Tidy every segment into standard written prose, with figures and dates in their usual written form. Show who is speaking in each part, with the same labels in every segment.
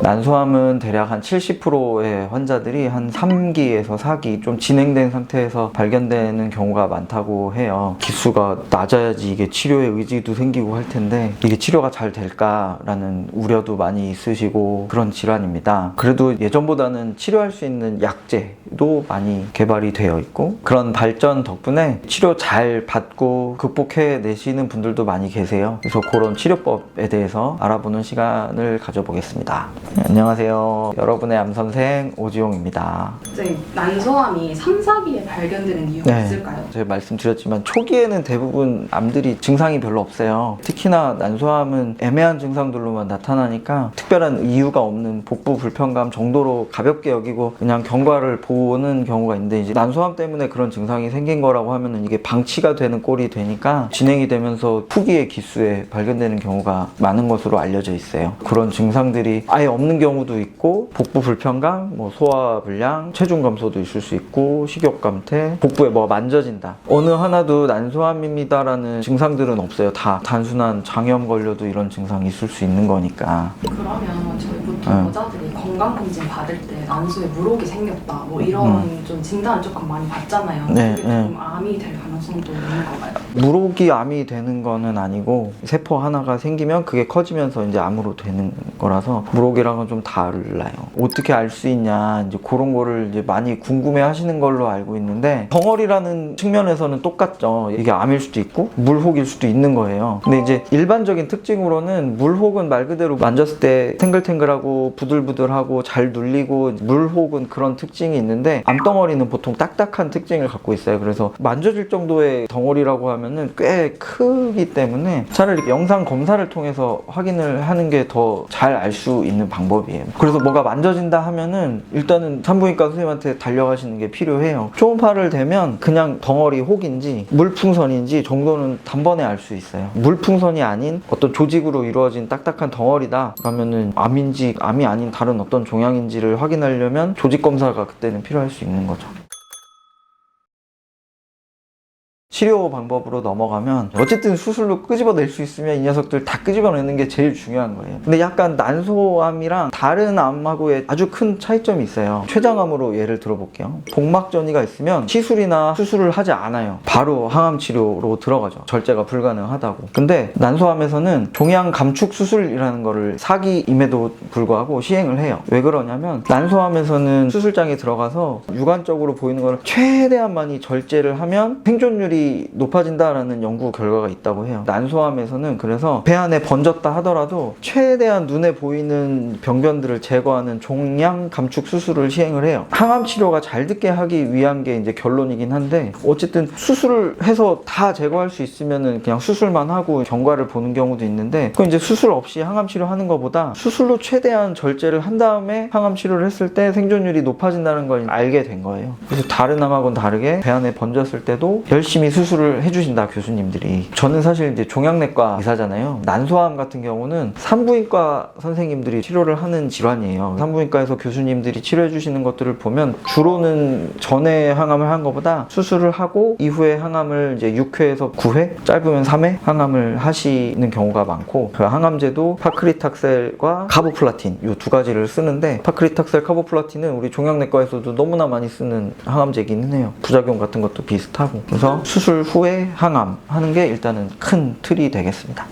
Speaker 1: 난소암은 대략 한 70%의 환자들이 한 3기에서 4기 좀 진행된 상태에서 발견되는 경우가 많다고 해요. 기수가 낮아야지 이게 치료에 의지도 생기고 할 텐데 이게 치료가 잘 될까라는 우려도 많이 있으시고 그런 질환입니다. 그래도 예전보다는 치료할 수 있는 약제도 많이 개발이 되어 있고 그런 발전 덕분에 치료 잘 받고 극복해내시는 분들도 많이 계세요. 그래서 그런 치료법에 대해서 알아보는 시간을 가져보겠습니다. 안녕하세요. 여러분의 암선생 오지용입니다.
Speaker 2: 이제 난소암이 3, 4기에 발견되는 이유가 있을까요?
Speaker 1: 제가 말씀드렸지만 초기에는 대부분 암들이 증상이 별로 없어요. 특히나 난소암은 애매한 증상들로만 나타나니까 특별한 이유가 없는 복부 불편감 정도로 가볍게 여기고 그냥 경과를 보는 경우가 있는데 이제 난소암 때문에 그런 증상이 생긴 거라고 하면은 이게 방치가 되는 꼴이 되니까 진행이 되면서 후기의 기수에 발견되는 경우가 많은 것으로 알려져 있어요. 그런 증상들이 아예 없는 경우도 있고 복부 불편감, 뭐 소화불량, 체중 감소도 있을 수 있고 식욕 감퇴, 복부에 뭐 만져진다. 어느 하나도 난소암입니다라는 증상들은 없어요. 다 단순한 장염 걸려도 이런 증상이 있을 수 있는 거니까.
Speaker 2: 그러면 저희 보통 여자들이 건강검진 받을 때 난소에 물혹이 생겼다 뭐 이런 좀 진단을 조금 많이 받잖아요. 그게 좀 암이 될 가능성도 있는 건가요?
Speaker 1: 물혹이 암이 되는 거는 아니고 세포 하나가 생기면 그게 커지면서 이제 암으로 되는 거라서 물혹이랑은 좀 달라요. 어떻게 알 수 있냐 이제 그런 거를 이제 많이 궁금해 하시는 걸로 알고 있는데 덩어리라는 측면에서는 똑같죠. 이게 암일 수도 있고 물혹일 수도 있는 거예요. 근데 이제 일반적인 특징으로는 물혹은 말 그대로 만졌을 때 탱글탱글하고 부들부들하고 잘 눌리고 물혹은 그런 특징이 있는데 암덩어리는 보통 딱딱한 특징을 갖고 있어요. 그래서 만져질 정도의 덩어리라고 하면은 꽤 크기 때문에 차라리 영상 검사를 통해서 확인을 하는 게 더 잘 알 수 있는 방법이에요. 그래서 뭐가 만져진다 하면은 일단은 산부인과 선생님한테 달려가시는 게 필요해요. 초음파를 대면 그냥 덩어리 혹인지 물풍선인지 정도는 단번에 알 수 있어요. 물풍선이 아닌 어떤 조직으로 이루어진 딱딱한 덩어리다 그러면은 암인지 암이 아닌 다른 어떤 종양인지를 확인하려면 조직 검사가 그때는 필요할 수 있는 거죠. 치료 방법으로 넘어가면 어쨌든 수술로 끄집어낼 수 있으면 이 녀석들 다 끄집어내는 게 제일 중요한 거예요. 근데 약간 난소암이랑 다른 암하고의 아주 큰 차이점이 있어요. 췌장암으로 예를 들어볼게요. 복막전이가 있으면 시술이나 수술을 하지 않아요. 바로 항암 치료로 들어가죠. 절제가 불가능하다고. 근데 난소암에서는 종양 감축 수술이라는 거를 4기임에도 불구하고 시행을 해요. 왜 그러냐면 난소암에서는 수술장에 들어가서 육안적으로 보이는 걸 최대한 많이 절제를 하면 생존율이 높아진다라는 연구 결과가 있다고 해요. 난소암에서는 그래서 배 안에 번졌다 하더라도 최대한 눈에 보이는 병변들을 제거하는 종양 감축 수술을 시행을 해요. 항암 치료가 잘 듣게 하기 위한 게 이제 결론이긴 한데 어쨌든 수술을 해서 다 제거할 수 있으면은 그냥 수술만 하고 경과를 보는 경우도 있는데 그건 이제 수술 없이 항암 치료하는 것보다 수술로 최대한 절제를 한 다음에 항암 치료를 했을 때 생존율이 높아진다는 걸 알게 된 거예요. 그래서 다른 암하고는 다르게 배 안에 번졌을 때도 열심히 수술을 해주신다 교수님들이. 저는 사실 이제 종양내과 의사잖아요. 난소암 같은 경우는 산부인과 선생님들이 치료를 하는 질환이에요. 산부인과에서 교수님들이 치료해 주시는 것들을 보면 주로는 전에 항암을 한 것보다 수술을 하고 이후에 항암을 이제 6회에서 9회 짧으면 3회 항암을 하시는 경우가 많고 그 항암제도 파크리탁셀과 카보플라틴 이 두 가지를 쓰는데 파크리탁셀 카보플라틴은 우리 종양내과에서도 너무나 많이 쓰는 항암제기는 해요. 부작용 같은 것도 비슷하고 그래서 수술 후에 항암 하는 게 일단은 큰 틀이 되겠습니다.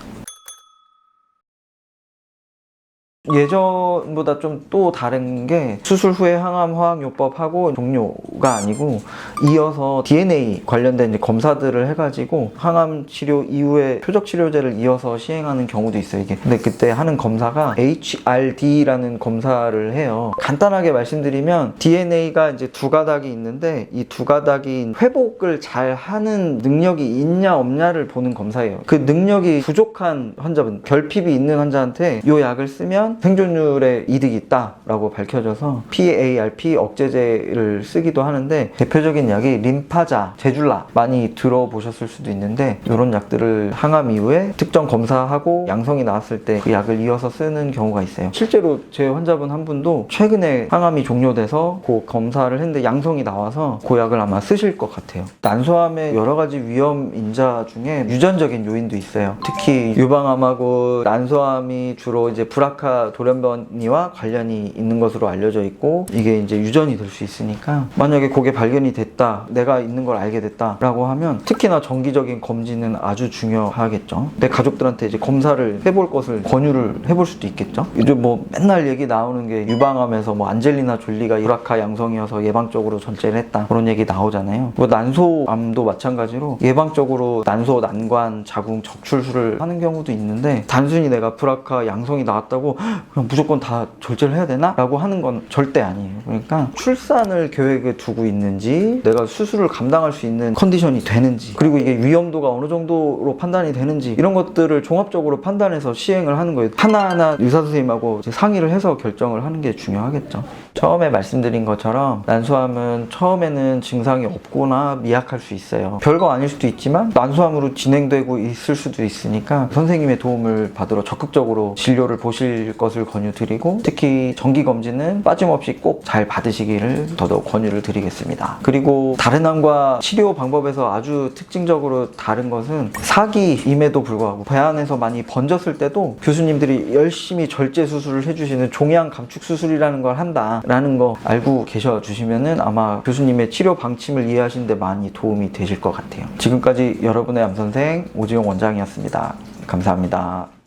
Speaker 1: 예전보다 좀 또 다른 게 수술 후에 항암 화학요법하고 종료가 아니고 이어서 DNA 관련된 이제 검사들을 해가지고 항암 치료 이후에 표적 치료제를 이어서 시행하는 경우도 있어요. 이게 근데 그때 하는 검사가 HRD라는 검사를 해요. 간단하게 말씀드리면 DNA가 이제 두 가닥이 있는데 이 두 가닥이 회복을 잘 하는 능력이 있냐 없냐를 보는 검사예요. 그 능력이 부족한 환자분, 결핍이 있는 환자한테 이 약을 쓰면 생존율에 이득이 있다라고 밝혀져서 PARP 억제제를 쓰기도 하는데 대표적인 약이 림파자, 제줄라 많이 들어보셨을 수도 있는데 이런 약들을 항암 이후에 특정 검사하고 양성이 나왔을 때 그 약을 이어서 쓰는 경우가 있어요. 실제로 제 환자분 한 분도 최근에 항암이 종료돼서 그 검사를 했는데 양성이 나와서 그 약을 아마 쓰실 것 같아요. 난소암의 여러 가지 위험 인자 중에 유전적인 요인도 있어요. 특히 유방암하고 난소암이 주로 이제 브라카 자체가 돌연변이와 관련이 있는 것으로 알려져 있고 이게 이제 유전이 될 수 있으니까 만약에 그게 발견이 됐다, 내가 있는 걸 알게 됐다라고 하면 특히나 정기적인 검진은 아주 중요하겠죠. 내 가족들한테 이제 검사를 해볼 것을 권유를 해볼 수도 있겠죠. 요즘 뭐 맨날 얘기 나오는 게 유방암에서 뭐 안젤리나 졸리가 BRCA 양성이어서 예방적으로 절제를 했다, 그런 얘기 나오잖아요. 뭐 난소암도 마찬가지로 예방적으로 난소, 난관, 자궁, 적출술을 하는 경우도 있는데 단순히 내가 BRCA 양성이 나왔다고 그냥 무조건 다 절제를 해야 되나? 라고 하는 건 절대 아니에요. 그러니까 출산을 계획에 두고 있는지, 내가 수술을 감당할 수 있는 컨디션이 되는지, 그리고 이게 위험도가 어느 정도로 판단이 되는지, 이런 것들을 종합적으로 판단해서 시행을 하는 거예요. 하나하나 의사 선생님하고 이제 상의를 해서 결정을 하는 게 중요하겠죠. 처음에 말씀드린 것처럼 난소암은 처음에는 증상이 없거나 미약할 수 있어요. 별거 아닐 수도 있지만 난소암으로 진행되고 있을 수도 있으니까 선생님의 도움을 받으러 적극적으로 진료를 보실 것을 권유드리고, 특히 정기검진은 빠짐없이 꼭 잘 받으시기를 더더욱 권유를 드리겠습니다. 그리고 다른 암과 치료 방법에서 아주 특징적으로 다른 것은 사기임에도 불구하고 배 안에서 많이 번졌을 때도 교수님들이 열심히 절제 수술을 해주시는 종양 감축 수술이라는 걸 한다라는 거 알고 계셔 주시면은 아마 교수님의 치료 방침을 이해하시는 데 많이 도움이 되실 것 같아요. 지금까지 여러분의 암선생 오지용 원장이었습니다. 감사합니다.